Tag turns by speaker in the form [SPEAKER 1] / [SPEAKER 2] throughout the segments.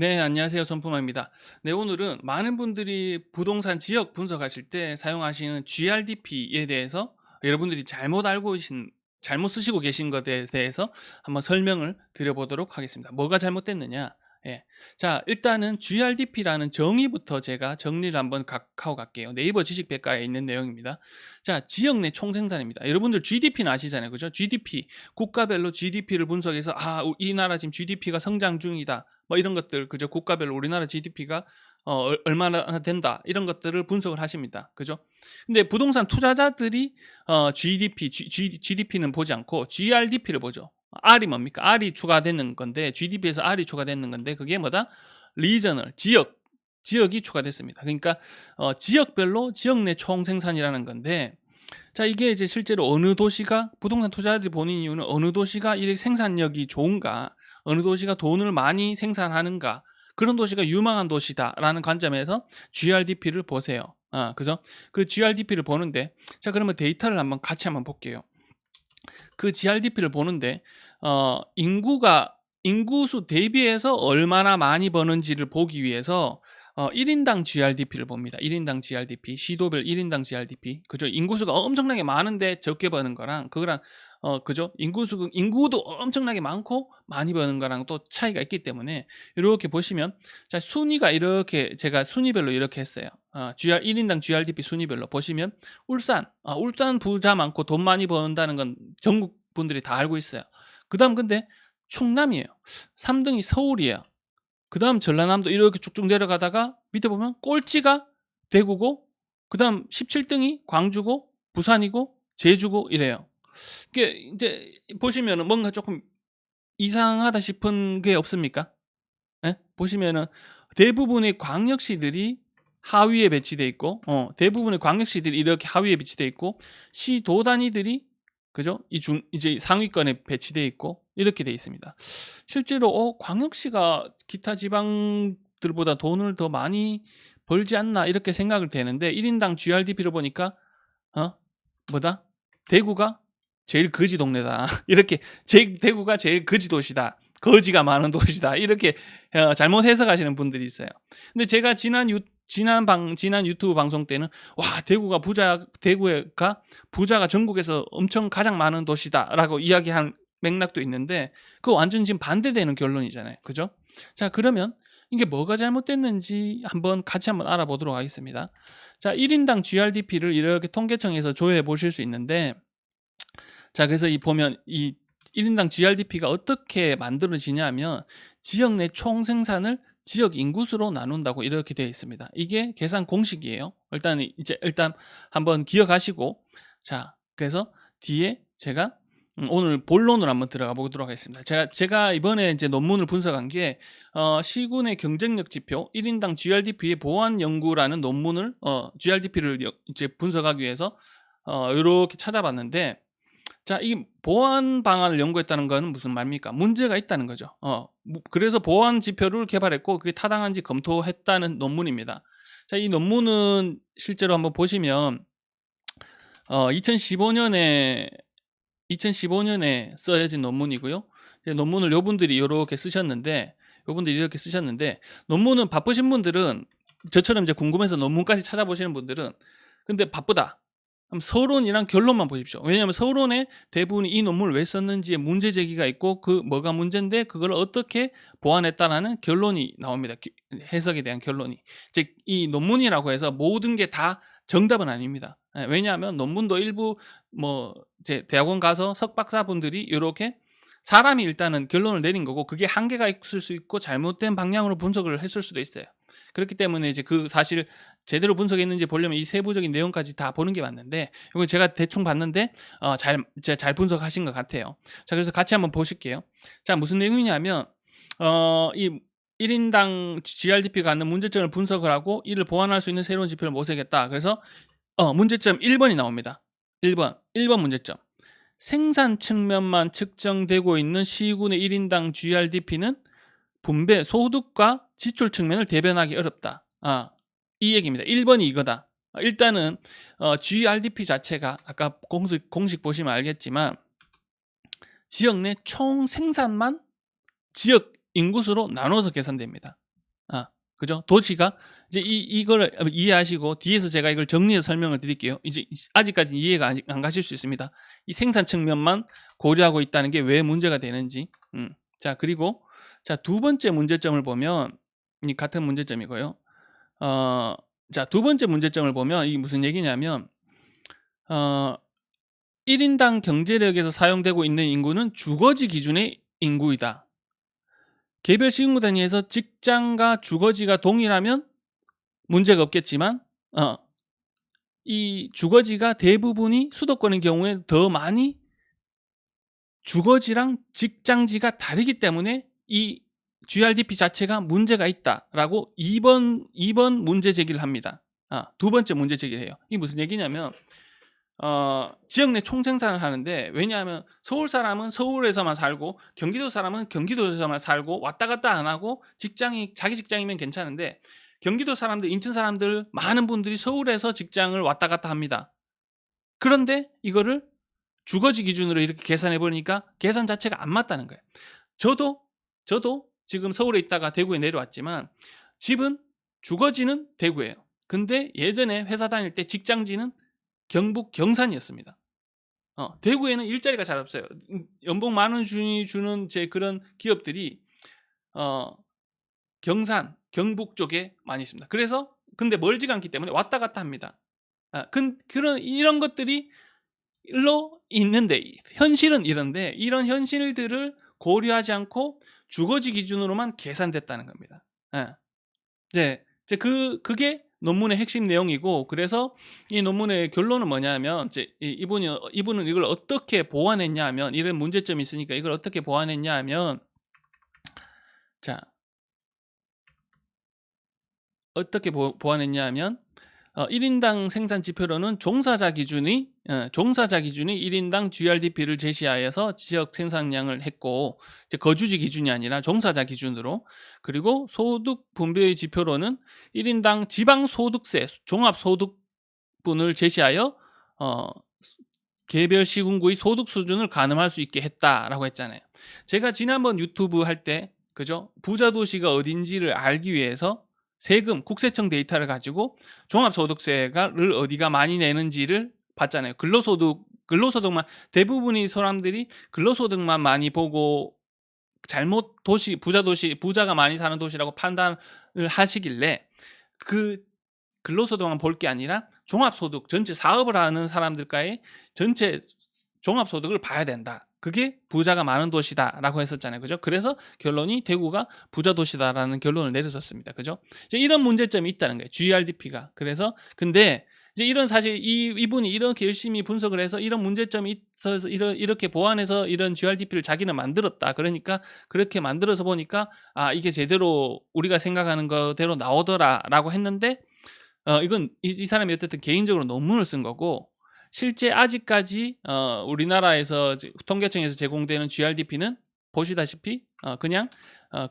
[SPEAKER 1] 네, 안녕하세요. 손품아입니다. 네, 오늘은 많은 분들이 부동산 지역 분석하실 때 사용하시는 GRDP에 대해서 여러분들이 잘못 쓰시고 계신 것에 대해서 한번 설명을 드려보도록 하겠습니다. 뭐가 잘못됐느냐? 예. 자, 일단은 GRDP라는 정의부터 제가 정리를 한번 하고 갈게요. 네이버 지식백과에 있는 내용입니다. 자, 지역 내 총생산입니다. 여러분들 GDP는 아시잖아요. 그죠? GDP, 국가별로 GDP를 분석해서, 이 나라 지금 GDP가 성장 중이다. 뭐 이런 것들, 그죠? 국가별로 우리나라 GDP가 얼마나 된다. 이런 것들을 분석을 하십니다. 그죠? 근데 부동산 투자자들이 GDP는 보지 않고 GRDP를 보죠. R이 뭡니까? R이 추가되는 건데, GDP에서 R이 추가되는 건데, 그게 뭐다? 리저널, 지역이 추가됐습니다. 그러니까 지역별로 지역 내 총생산이라는 건데, 자, 이게 이제 실제로 어느 도시가 부동산 투자자들이 보는 이유는 어느 도시가 이 생산력이 좋은가, 어느 도시가 돈을 많이 생산하는가, 그런 도시가 유망한 도시다라는 관점에서 GRDP를 보세요. 그죠? 그 GRDP를 보는데, 자, 그러면 데이터를 같이 한번 볼게요. 그 GRDP를 보는데, 인구수 대비해서 얼마나 많이 버는지를 보기 위해서 1인당 GRDP를 봅니다. 1인당 GRDP, 시도별 1인당 GRDP. 그죠? 인구수가 엄청나게 많은데 적게 버는 거랑, 그거랑, 그죠? 인구도 엄청나게 많고 많이 버는 거랑 또 차이가 있기 때문에, 이렇게 보시면, 자, 제가 순위별로 이렇게 했어요. 1인당 GRDP 순위별로 보시면, 울산 부자 많고 돈 많이 버는다는 건 전국 분들이 다 알고 있어요. 그 다음 근데 충남이에요. 3등이 서울이에요. 그 다음 전라남도 이렇게 쭉쭉 내려가다가 밑에 보면 꼴찌가 대구고, 그 다음 17등이 광주고, 부산이고, 제주고 이래요. 이게 이제 보시면은 뭔가 조금 이상하다 싶은 게 없습니까? 예? 보시면은 대부분의 광역시들이 하위에 배치돼 있고, 대부분의 광역시들이 이렇게 하위에 배치돼 있고, 시도 단위들이, 그죠? 이제 상위권에 배치돼 있고, 이렇게 돼 있습니다. 실제로 광역시가 기타 지방들보다 돈을 더 많이 벌지 않나 이렇게 생각을 되는데, 1인당 GRDP를 보니까 어? 뭐다? 대구가 제일 거지 동네다. 이렇게 대구가 제일 거지 도시다. 거지가 많은 도시다. 이렇게 잘못 해석하시는 분들이 있어요. 근데 제가 지난 유튜브 방송 때는 대구가 부자가 전국에서 엄청 가장 많은 도시다라고 이야기한 맥락도 있는데, 그거 완전 지금 반대되는 결론이잖아요. 그죠? 자, 그러면 이게 뭐가 잘못됐는지 같이 한번 알아보도록 하겠습니다. 자, 1인당 GRDP를 이렇게 통계청에서 조회해 보실 수 있는데, 자, 그래서 보면 이 1인당 GRDP가 어떻게 만들어지냐면, 지역 내 총생산을 지역 인구수로 나눈다고 이렇게 되어 있습니다. 이게 계산 공식이에요. 일단 한번 기억하시고, 자, 그래서 뒤에 제가 오늘 본론으로 한번 들어가 보도록 하겠습니다. 제가 이번에 이제 논문을 분석한 게 시군의 경쟁력 지표 1인당 GRDP의 보완 연구라는 논문을 GRDP를 이제 분석하기 위해서 이렇게 찾아봤는데, 자, 이 보완 방안을 연구했다는 건 무슨 말입니까? 문제가 있다는 거죠. 그래서 보완 지표를 개발했고 그게 타당한지 검토했다는 논문입니다. 자, 이 논문은 실제로 한번 보시면 2015년에 써진 논문이고요. 논문을 요분들이 이렇게 쓰셨는데, 논문은 바쁘신 분들은, 저처럼 이제 궁금해서 논문까지 찾아보시는 분들은, 근데 바쁘다. 그럼 서론이랑 결론만 보십시오. 왜냐하면 서론에 대부분이 이 논문을 왜 썼는지에 문제 제기가 있고, 그 뭐가 문제인데 그걸 어떻게 보완했다라는 결론이 나옵니다. 해석에 대한 결론이. 즉, 이 논문이라고 해서 모든 게 다 정답은 아닙니다. 왜냐하면 논문도 일부 이제 대학원 가서 석박사분들이 이렇게 사람이 일단은 결론을 내린 거고, 그게 한계가 있을 수 있고 잘못된 방향으로 분석을 했을 수도 있어요. 그렇기 때문에 이제 사실 제대로 분석했는지 보려면 이 세부적인 내용까지 다 보는 게 맞는데, 이거 제가 대충 봤는데 잘 분석하신 것 같아요. 자, 그래서 같이 한번 보실게요. 자, 무슨 내용이냐면 이 1인당 GRDP가 갖는 문제점을 분석을 하고 이를 보완할 수 있는 새로운 지표를 모색했다. 그래서 문제점 1번이 나옵니다. 1번 문제점. 생산 측면만 측정되고 있는 시군의 1인당 GRDP는 분배, 소득과 지출 측면을 대변하기 어렵다. 이 얘기입니다. 1번이 이거다. 일단은 GRDP 자체가 아까 공식 보시면 알겠지만, 지역 내 총 생산만 지역 인구수로 나눠서 계산됩니다. 그죠? 도시가 이제 이거를 이해하시고 뒤에서 제가 이걸 정리해서 설명을 드릴게요. 이제 아직까지 이해가 안 가실 수 있습니다. 이 생산 측면만 고려하고 있다는 게 왜 문제가 되는지. 자, 그리고 자, 두 번째 문제점을 보면 이 같은 문제점이고요. 자, 두 번째 문제점을 보면 이게 무슨 얘기냐면 1인당 경제력에서 사용되고 있는 인구는 주거지 기준의 인구이다. 개별 시군구 단위에서 직장과 주거지가 동일하면 문제가 없겠지만 이 주거지가 대부분이 수도권의 경우에 더 많이 주거지랑 직장지가 다르기 때문에 이 GRDP 자체가 문제가 있다라고 2번 문제 제기를 합니다. 두 번째 문제 제기를 해요. 이게 무슨 얘기냐면 지역 내 총생산을 하는데, 왜냐하면 서울 사람은 서울에서만 살고 경기도 사람은 경기도에서만 살고 왔다 갔다 안 하고 직장이 자기 직장이면 괜찮은데, 경기도 사람들, 인천 사람들 많은 분들이 서울에서 직장을 왔다 갔다 합니다. 그런데 이거를 주거지 기준으로 이렇게 계산해 보니까 계산 자체가 안 맞다는 거예요. 저도 지금 서울에 있다가 대구에 내려왔지만 집은 주거지는 대구예요. 근데 예전에 회사 다닐 때 직장지는 경북 경산이었습니다. 대구에는 일자리가 잘 없어요. 연봉 많은 주는 제 그런 기업들이 경산, 경북 쪽에 많이 있습니다. 그래서 근데 멀지가 않기 때문에 왔다 갔다 합니다. 이런 것들이 일로 있는데, 현실은 이런데 이런 현실들을 고려하지 않고 주거지 기준으로만 계산됐다는 겁니다. 네, 이제 그게 논문의 핵심 내용이고, 그래서 이 논문의 결론은 뭐냐면 이제 이분은 이걸 어떻게 보완했냐 하면, 이런 문제점이 있으니까 이걸 어떻게 보완했냐 하면, 자, 어떻게 보완했냐 하면 1인당 생산 지표로는 종사자 기준이 1인당 GRDP를 제시하여서 지역 생산량을 했고, 이제 거주지 기준이 아니라 종사자 기준으로, 그리고 소득 분배의 지표로는 1인당 지방소득세 종합소득분을 제시하여 개별 시군구의 소득 수준을 가늠할 수 있게 했다라고 했잖아요. 제가 지난번 유튜브 할 때, 그죠? 부자 도시가 어딘지를 알기 위해서 세금, 국세청 데이터를 가지고 종합소득세를 어디가 많이 내는지를 봤잖아요. 근로소득만, 대부분의 사람들이 근로소득만 많이 보고 잘못 부자가 많이 사는 도시라고 판단을 하시길래, 그 근로소득만 볼 게 아니라 종합소득, 전체 사업을 하는 사람들과의 전체 종합소득을 봐야 된다. 그게 부자가 많은 도시다라고 했었잖아요. 그죠? 그래서 결론이 대구가 부자 도시다라는 결론을 내렸었습니다. 그죠? 이제 이런 문제점이 있다는 거예요. GRDP가. 그래서 근데 이제 이런, 사실 이분이 이렇게 열심히 분석을 해서 이런 문제점이 있어서 이렇게 보완해서 이런 GRDP를 자기는 만들었다. 그러니까 그렇게 만들어서 보니까 이게 제대로 우리가 생각하는 거대로 나오더라라고 했는데, 이건 이 사람이 어쨌든 개인적으로 논문을 쓴 거고, 실제 아직까지 우리나라에서 통계청에서 제공되는 GRDP는 보시다시피 그냥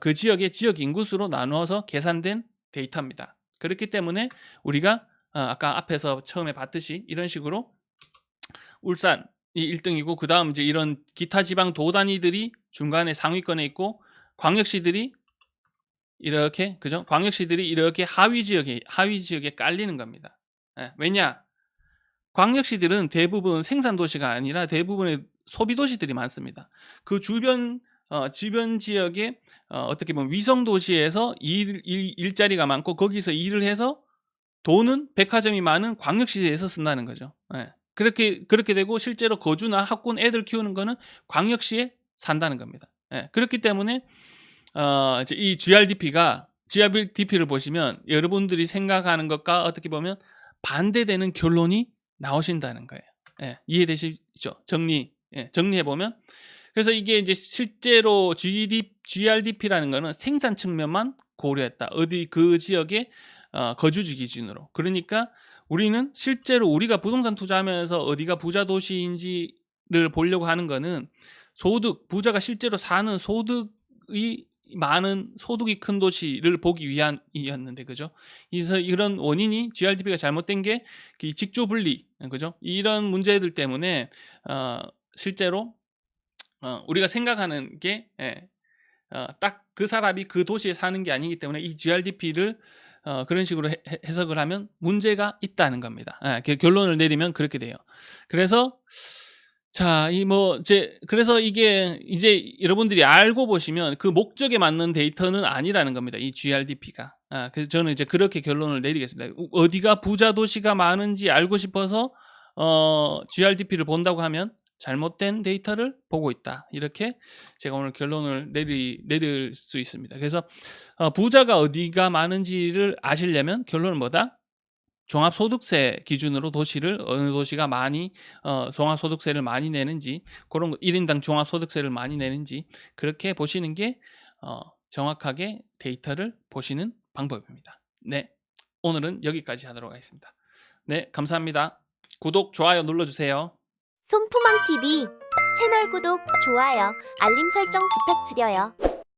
[SPEAKER 1] 그 지역의 지역 인구수로 나누어서 계산된 데이터입니다. 그렇기 때문에 우리가 아까 앞에서 처음에 봤듯이 이런 식으로 울산이 1등이고, 그 다음 이제 이런 기타 지방 도 단위들이 중간에 상위권에 있고, 광역시들이 이렇게, 그죠? 광역시들이 이렇게 하위 지역에 깔리는 겁니다. 왜냐? 광역시들은 대부분 생산 도시가 아니라 대부분의 소비 도시들이 많습니다. 그 주변 지역에 어떻게 보면 위성 도시에서 일자리가 많고, 거기서 일을 해서 돈은 백화점이 많은 광역시에서 쓴다는 거죠. 그렇게 되고, 실제로 거주나 학군 애들 키우는 거는 광역시에 산다는 겁니다. 그렇기 때문에 이제 이 GRDP를 보시면 여러분들이 생각하는 것과 어떻게 보면 반대되는 결론이 나오신다는 거예요. 이해되시죠? 정리해 보면, 그래서 이게 이제 실제로 GRDP라는 거는 생산 측면만 고려했다. 어디 그 지역의 거주지 기준으로. 그러니까 우리는 실제로 우리가 부동산 투자하면서 어디가 부자 도시인지를 보려고 하는 거는 부자가 실제로 사는 소득이 많은, 소득이 큰 도시를 보기 위함이었는데, 그죠? 그래서 이런 원인이 GRDP가 잘못된 게 직조 분리, 그죠? 이런 문제들 때문에 실제로 우리가 생각하는 게 딱 그 사람이 그 도시에 사는 게 아니기 때문에 이 GRDP를 그런 식으로 해석을 하면 문제가 있다는 겁니다. 결론을 내리면 그렇게 돼요. 그래서 자, 그래서 이게 이제 여러분들이 알고 보시면 그 목적에 맞는 데이터는 아니라는 겁니다. 이 GRDP가. 그래서 저는 이제 그렇게 결론을 내리겠습니다. 어디가 부자 도시가 많은지 알고 싶어서 GRDP를 본다고 하면 잘못된 데이터를 보고 있다. 이렇게 제가 오늘 결론을 내릴 수 있습니다. 그래서 부자가 어디가 많은지를 아시려면 결론은 뭐다? 종합소득세 기준으로 도시를 어느 도시가 많이 종합소득세를 많이 내는지 그런 1인당 종합소득세를 많이 내는지 그렇게 보시는 게 정확하게 데이터를 보시는 방법입니다. 네, 오늘은 여기까지 하도록 하겠습니다. 네, 감사합니다. 구독, 좋아요 눌러주세요.
[SPEAKER 2] 손푸망TV 채널 구독, 좋아요, 알림 설정 부탁드려요.